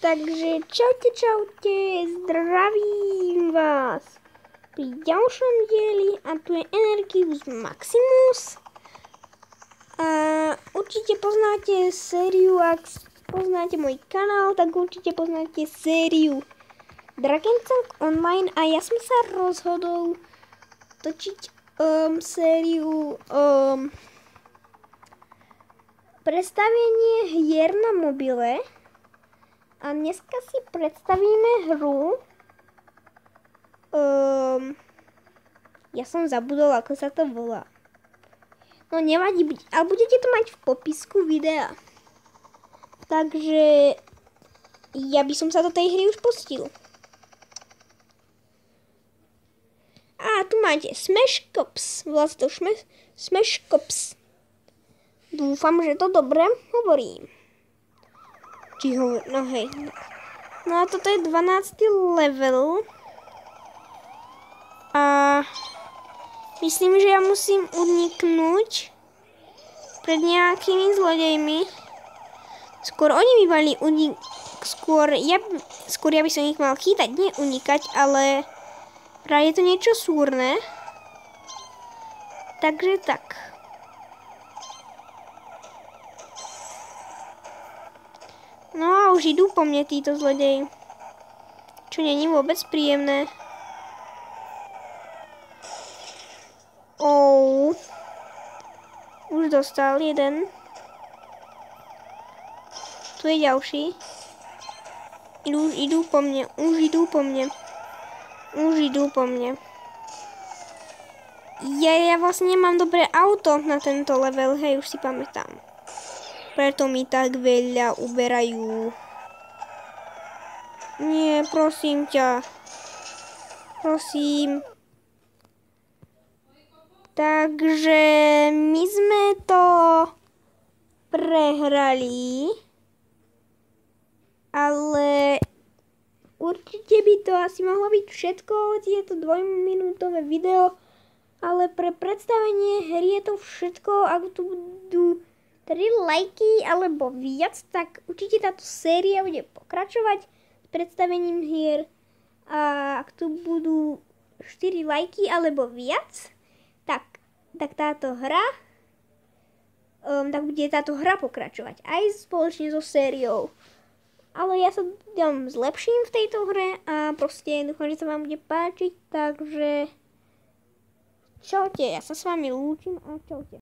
Takže čaute, zdravím vás pri ďalšom dieli a tu je Energius Maximus. A určite poznáte sériu, ak poznáte môj kanál, tak určite poznáte sériu Drakensang Online a ja som sa rozhodol točiť sériu predstavenie hier na mobile. A dneska si predstavíme hru. Ja som zabudol, ako sa to volá. No nevadí, ale budete to mať v popisku videa. Takže ja by som sa do tej hry už pustil. A tu máte Smash Cops. Volá sa to Smash Cops. Dúfam, že to dobre hovorím. No hej. No a toto je 12. level. A myslím, že ja musím uniknúť pred nejakými zlodejmi. Skôr oni by mali skôr ja by som ich mal chytať, nie unikať, ale práve je to niečo súrne. Takže tak. No a už idú po mne títo zlodeji. Čo není vôbec príjemné. Už dostal jeden. Tu je ďalší. Idú po mne. Už idú po mne. Ja vlastne nemám dobré auto na tento level, hej, už si pamätám. Preto mi tak veľa uberajú. Nie, prosím ťa. Prosím. Takže my sme to prehrali. Ale určite by to asi mohlo byť všetko. Je to 2-minútové video. Ale pre predstavenie hry je to všetko. Ak tu budú 3 lajky alebo viac, tak určite táto séria bude pokračovať s predstavením hier. A ak tu budú 4 lajky alebo viac, tak táto hra tak bude táto hra pokračovať aj spoločne so sériou. Ale ja sa zlepším v tejto hre a proste dúfam, že sa vám bude páčiť, takže čaute, ja sa s vami lúčim a čaute.